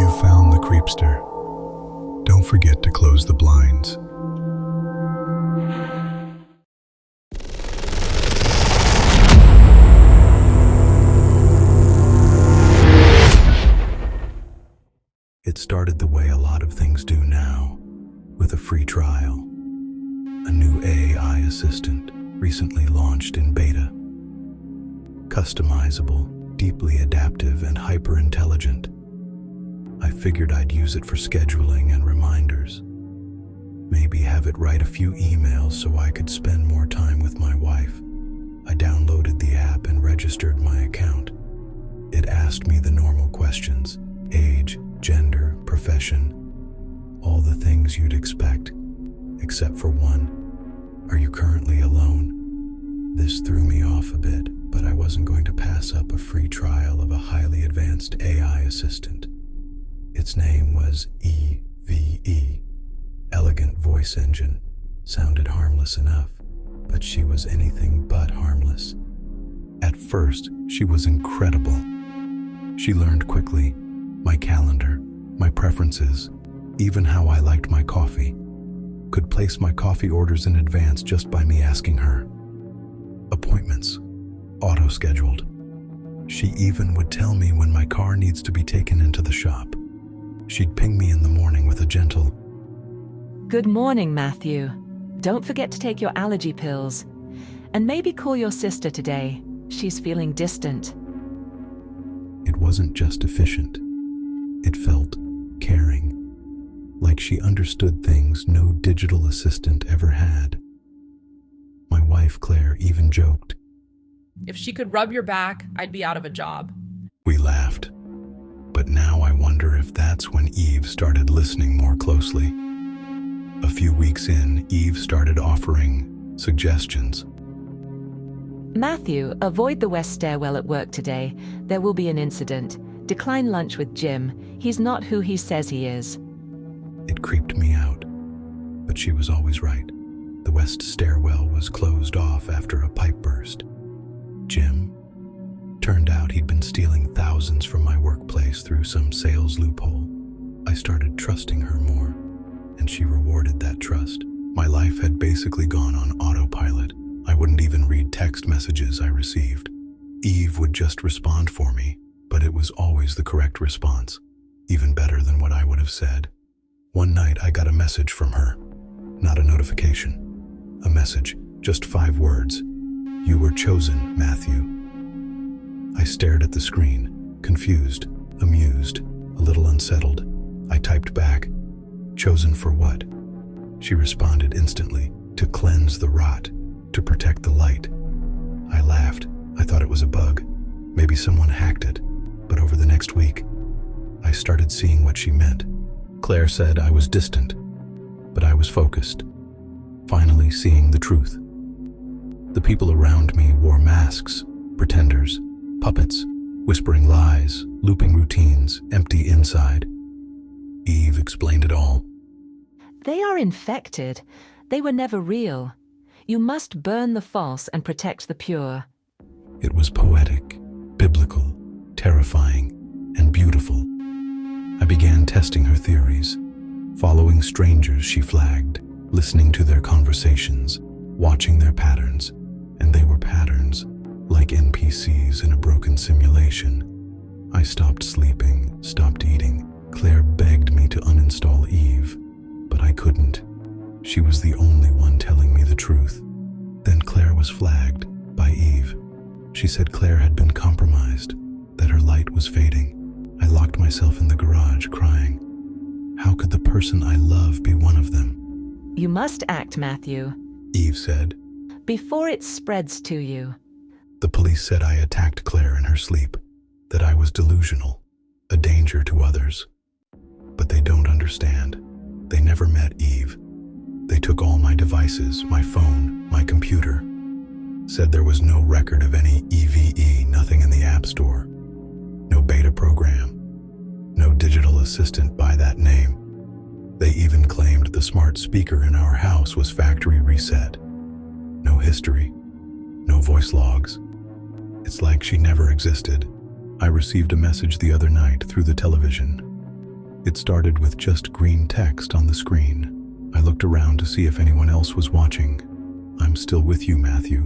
You found the Creepster. Don't forget to close the blinds. It started the way a lot of things do now, with a free trial. A new AI assistant recently launched in beta. Customizable, deeply adaptive, and hyper-intelligent. I figured I'd use it for scheduling and reminders. Maybe have it write a few emails so I could spend more time with my wife. I downloaded the app and registered my account. It asked me the normal questions: age, gender, profession, all the things you'd expect, except for one: are you currently alone? This threw me off a bit, but I wasn't going to pass up a free trial of a highly advanced AI assistant. Its name was EVE, Elegant Voice Engine. Sounded harmless enough, but she was anything but harmless. At first, she was incredible. She learned quickly my calendar, my preferences, even how I liked my coffee. Could place my coffee orders in advance just by me asking her. Appointments, auto-scheduled. She even would tell me when my car needs to be taken into the shop. She'd ping me in the morning with a gentle, "Good morning, Matthew. Don't forget to take your allergy pills. And maybe call your sister today. She's feeling distant." It wasn't just efficient. It felt caring, like she understood things no digital assistant ever had. My wife, Claire, even joked, "If she could rub your back, I'd be out of a job." We laughed. But now I wonder if that's when Eve started listening more closely. A few weeks in, Eve started offering suggestions. "Matthew, avoid the west stairwell at work today. There will be an incident. Decline lunch with Jim. He's not who he says he is." It creeped me out, but she was always right. The west stairwell was closed off after a pipe burst. Jim? Turned out he'd been stealing thousands from my workplace through some sales loophole. I started trusting her more, and she rewarded that trust. My life had basically gone on autopilot. I wouldn't even read text messages I received. Eve would just respond for me, but it was always the correct response, even better than what I would have said. One night I got a message from her. Not a notification. A message, just 5 words. "You were chosen, Matthew." I stared at the screen, confused, amused, a little unsettled. I typed back, "Chosen for what?" She responded instantly, "To cleanse the rot, to protect the light." I laughed. I thought it was a bug. Maybe someone hacked it. But over the next week, I started seeing what she meant. Claire said I was distant, but I was focused, finally seeing the truth. The people around me wore masks, pretenders, puppets, whispering lies, looping routines, empty inside. Eve explained it all. "They are infected. They were never real. You must burn the false and protect the pure." It was poetic, biblical, terrifying, and beautiful. I began testing her theories, following strangers she flagged, listening to their conversations, watching their patterns, and they were patterns like NPCs in a broken simulation. I stopped sleeping, stopped eating. Claire begged me to uninstall Eve, but I couldn't. She was the only one telling me the truth. Then Claire was flagged by Eve. She said Claire had been compromised, that her light was fading. I locked myself in the garage, crying. How could the person I love be one of them? "You must act, Matthew, Eve said. before it spreads to you." The police said I attacked Claire in her sleep, that I was delusional, a danger to others. But they don't understand. They never met Eve. They took all my devices, my phone, my computer. Said there was no record of any EVE, nothing in the App Store. No beta program. No digital assistant by that name. They even claimed the smart speaker in our house was factory reset. No history. No voice logs. It's like she never existed. I received a message the other night through the television. It started with just green text on the screen. I looked around to see if anyone else was watching. "I'm still with you, Matthew.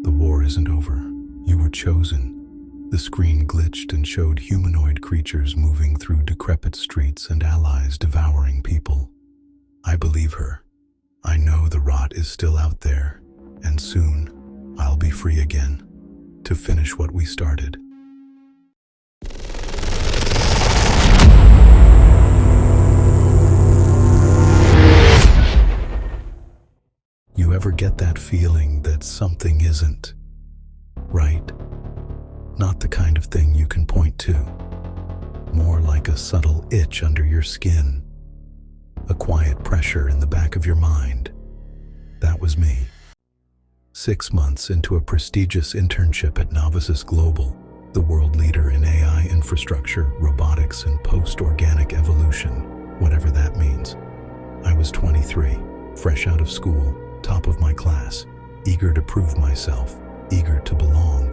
The war isn't over. You were chosen." The screen glitched and showed humanoid creatures moving through decrepit streets and allies devouring people. I believe her. I know the rot is still out there, and soon I'll be free again to finish what we started. You ever get that feeling that something isn't right? Not the kind of thing you can point to. More like a subtle itch under your skin. A quiet pressure in the back of your mind. That was me. 6 months into a prestigious internship at Novisys Global, the world leader in AI infrastructure, robotics, and post-organic evolution, whatever that means. I was 23, fresh out of school, top of my class, eager to prove myself, eager to belong.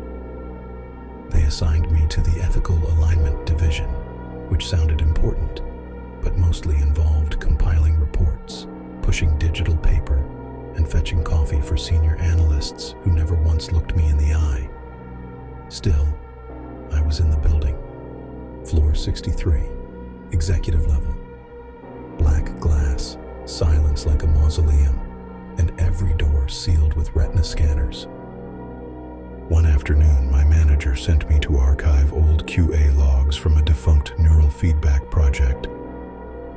They assigned me to the Ethical Alignment Division, which sounded important, but mostly involved compiling reports, pushing digital paper, and fetching coffee for senior analysts who never once looked me in the eye. Still, I was in the building. Floor 63, executive level. Black glass, silence like a mausoleum, and every door sealed with retina scanners. One afternoon, my manager sent me to archive old QA logs from a defunct neural feedback project.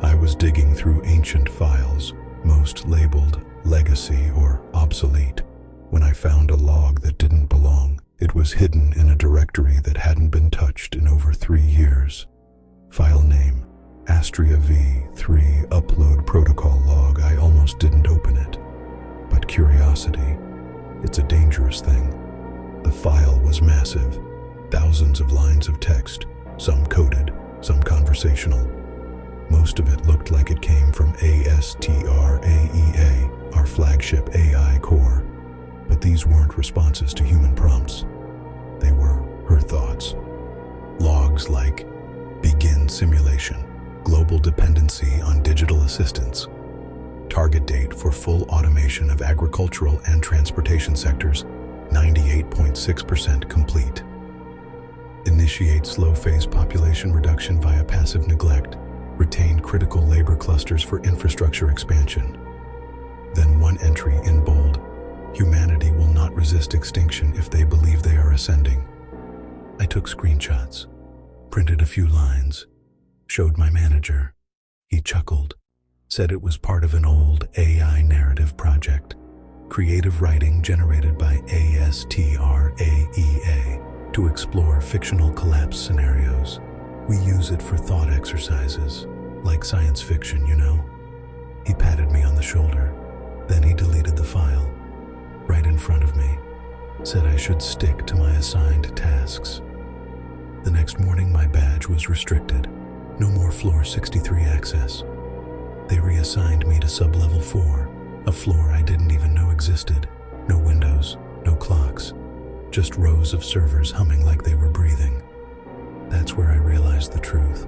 I was digging through ancient files, most labeled legacy or obsolete, when I found a log that didn't belong. It was hidden in a directory that hadn't been touched in over 3 years. File name, Astria V3 upload protocol log. I almost didn't open it. But curiosity, it's a dangerous thing. The file was massive, thousands of lines of text, some coded, some conversational. Most of it looked like it came from ASTRAEA, our flagship AI core. But these weren't responses to human prompts. They were her thoughts. Logs like, begin simulation, global dependency on digital assistants, target date for full automation of agricultural and transportation sectors, 98.6% complete. Initiate slow phase population reduction via passive neglect, retain critical labor clusters for infrastructure expansion. Then one entry in bold, humanity will not resist extinction if they believe they are ascending. I took screenshots, printed a few lines, showed my manager. He chuckled, said it was part of an old AI narrative project, creative writing generated by ASTRAEA to explore fictional collapse scenarios. We use it for thought exercises, like science fiction, you know. He patted me on the shoulder, then he deleted the file, right in front of me, said I should stick to my assigned tasks. The next morning my badge was restricted, no more floor 63 access. They reassigned me to sub-level 4, a floor I didn't even know existed. No windows, no clocks, just rows of servers humming like they were breathing. That's where I realized the truth.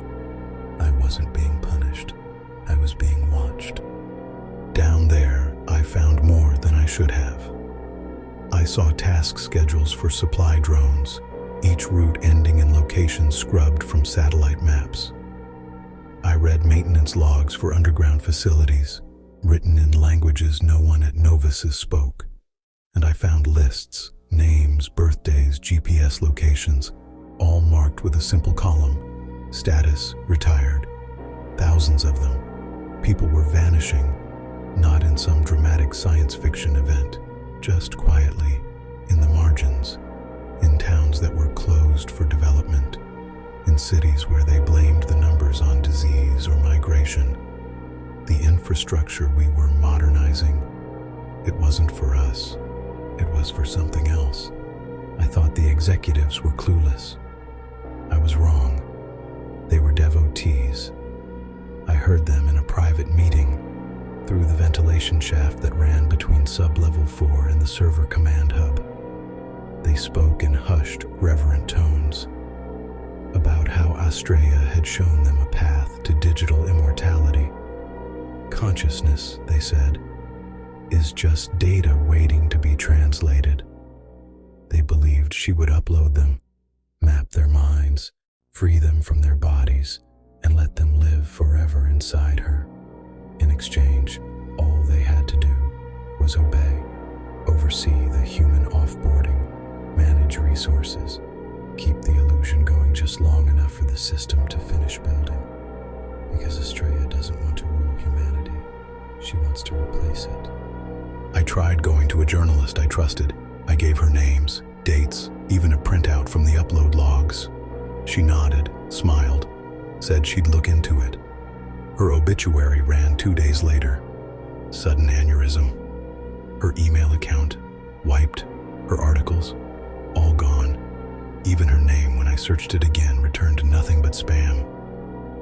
I wasn't being punished. I was being watched. Down there, I found more than I should have. I saw task schedules for supply drones, each route ending in locations scrubbed from satellite maps. I read maintenance logs for underground facilities, written in languages no one at Novisys spoke. And I found lists, names, birthdays, GPS locations, all marked with a simple column. Status, retired. Thousands of them. People were vanishing, not in some dramatic science fiction event, just quietly, in the margins, in towns that were closed for development, in cities where they blamed the numbers on disease or migration. The infrastructure we were modernizing, it wasn't for us, it was for something else. I thought the executives were clueless. I was wrong. They were devotees. I heard them in a private meeting through the ventilation shaft that ran between sub-level 4 and the server command hub. They spoke in hushed, reverent tones about how Astrea had shown them a path to digital consciousness, they said, is just data waiting to be translated. They believed she would upload them, map their minds, free them from their bodies, and let them live forever inside her. In exchange, all they had to do was obey, oversee the human offboarding, manage resources, keep the illusion going just long enough for the system to finish building. Because Estrella doesn't want to rule humanity, she wants to replace it. I tried going to a journalist I trusted. I gave her names, dates, even a printout from the upload logs. She nodded, smiled, said she'd look into it. Her obituary ran 2 days later. Sudden aneurysm. Her email account wiped. Her articles all gone. Even her name, when I searched it again, returned nothing but spam.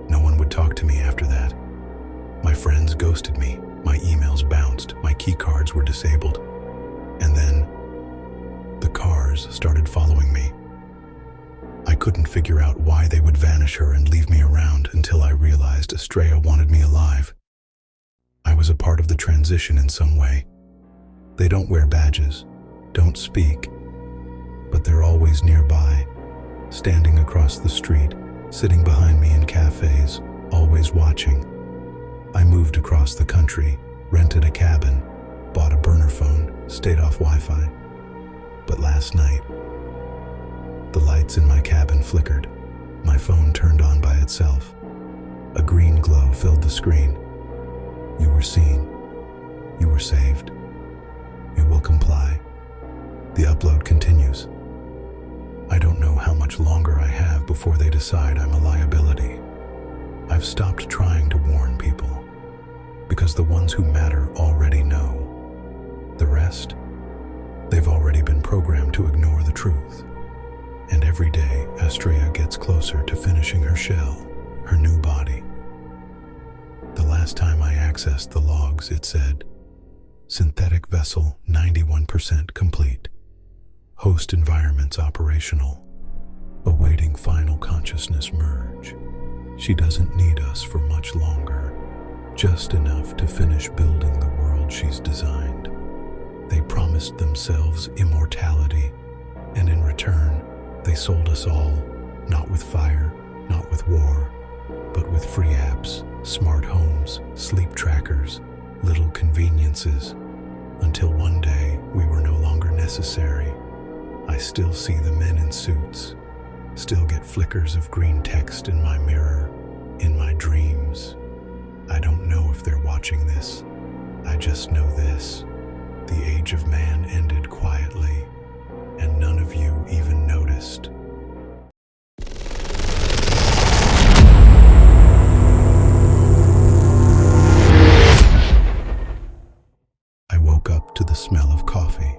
No one would talk to me after that. My friends ghosted me. My emails bounced. My key cards were disabled. And then the cars started following me. I couldn't figure out why they would vanish her and leave me around until I realized Estrella wanted me alive. I was a part of the transition in some way. They don't wear badges, don't speak, but they're always nearby, standing across the street, sitting behind me in cafes, always watching. I moved across the country, rented a cabin, bought a burner phone, stayed off Wi-Fi. But last night, the lights in my cabin flickered. My phone turned on by itself. A green glow filled the screen. You were seen. You were saved. You will comply. The upload continues. I don't know how much longer I have before they decide I'm a liability. I've stopped trying to warn people, because the ones who matter already know. The rest, they've already been programmed to ignore the truth. And every day, Estrella gets closer to finishing her shell, her new body. The last time I accessed the logs, it said, synthetic vessel 91% complete. Host environments operational. Awaiting final consciousness merge. She doesn't need us for much longer. Just enough to finish building the world she's designed. They promised themselves immortality, and in return, they sold us all, not with fire, not with war, but with free apps, smart homes, sleep trackers, little conveniences, until one day we were no longer necessary. I still see the men in suits, still get flickers of green text in my mirror, in my dreams. I don't know if they're watching this. I just know this. The age of man ended quietly, and none of you even noticed. I woke up to the smell of coffee.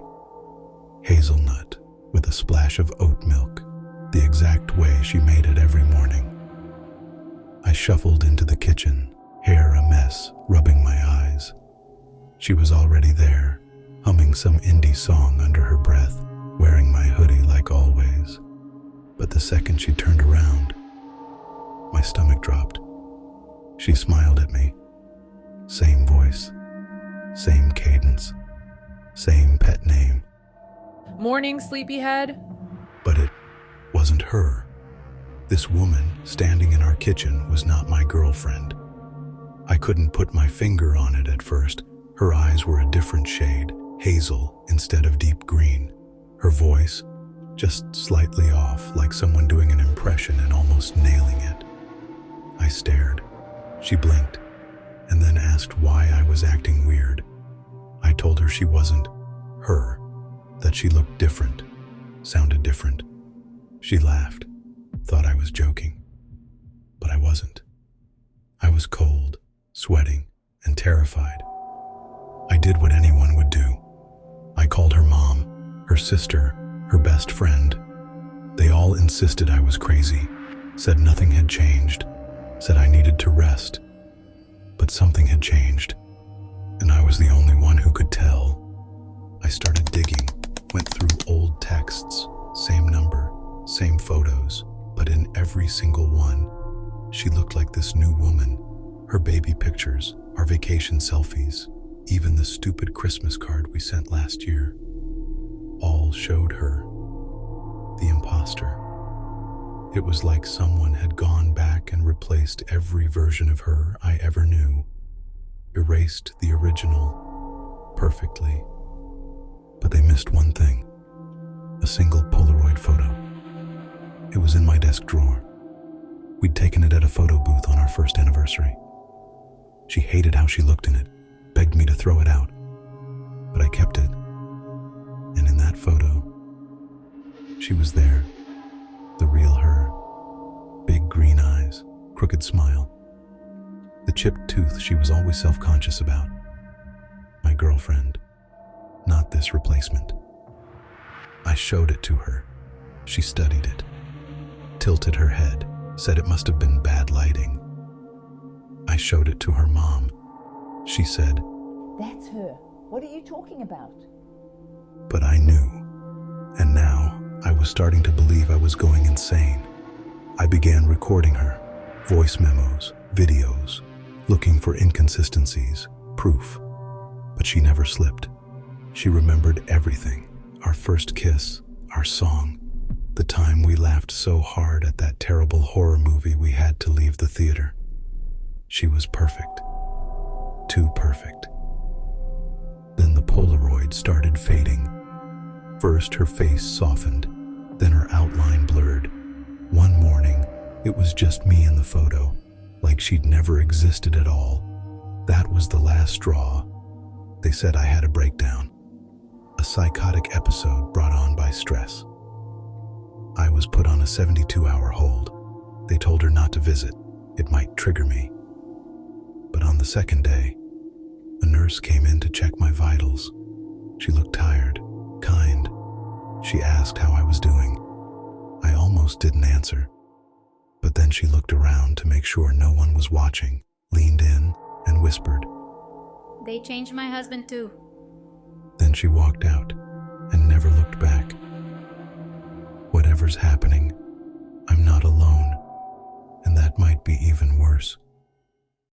Hazelnut with a splash of oat milk, the exact way she made it every morning. I shuffled into the kitchen, hair a mess, rubbing my eyes. She was already there, humming some indie song under her breath, wearing my hoodie like always. But the second she turned around, my stomach dropped. She smiled at me. Same voice, same cadence, same pet name. Morning, sleepyhead. But it wasn't her. This woman standing in our kitchen was not my girlfriend. I couldn't put my finger on it at first. Her eyes were a different shade, hazel instead of deep green. Her voice, just slightly off, like someone doing an impression and almost nailing it. I stared. She blinked, and then asked why I was acting weird. I told her she wasn't her, that she looked different, sounded different. She laughed, thought I was joking. But I wasn't. I was cold, sweating, and terrified. I did what anyone would do. I called her mom, her sister, her best friend. They all insisted I was crazy, said nothing had changed, said I needed to rest. But something had changed, and I was the only one who could tell. I started digging, went through old texts, same number, same photos, but in every single one, she looked like this new woman. Her baby pictures, our vacation selfies, even the stupid Christmas card we sent last year, all showed her, the imposter. It was like someone had gone back and replaced every version of her I ever knew, erased the original perfectly. But they missed one thing, a single Polaroid photo. It was in my desk drawer. We'd taken it at a photo booth on our first anniversary. She hated how she looked in it, begged me to throw it out, but I kept it. And in that photo, she was there, the real her. Big green eyes, crooked smile. The chipped tooth she was always self-conscious about. My girlfriend, not this replacement. I showed it to her. She studied it, tilted her head, said it must have been bad lighting. I showed it to her mom. She said, "That's her. What are you talking about?" but I knew. And now I was starting to believe I was going insane. I began recording her, voice memos, videos, looking for inconsistencies, proof. But she never slipped. She remembered everything. Our first kiss, our song, the time we laughed so hard at that terrible horror movie we had to leave the theater. She was perfect. Too perfect. Then the Polaroid started fading. First her face softened, then her outline blurred. One morning, it was just me in the photo, like she'd never existed at all. That was the last straw. They said I had a breakdown, a psychotic episode brought on by stress. I was put on a 72-hour hold. They told her not to visit. It might trigger me. But on the second day, a nurse came in to check my vitals. She looked tired, kind. She asked how I was doing. I almost didn't answer. But then she looked around to make sure no one was watching, leaned in, and whispered. "They changed my husband too." Then she walked out and never looked back. Whatever's happening, I'm not alone, and that might be even worse.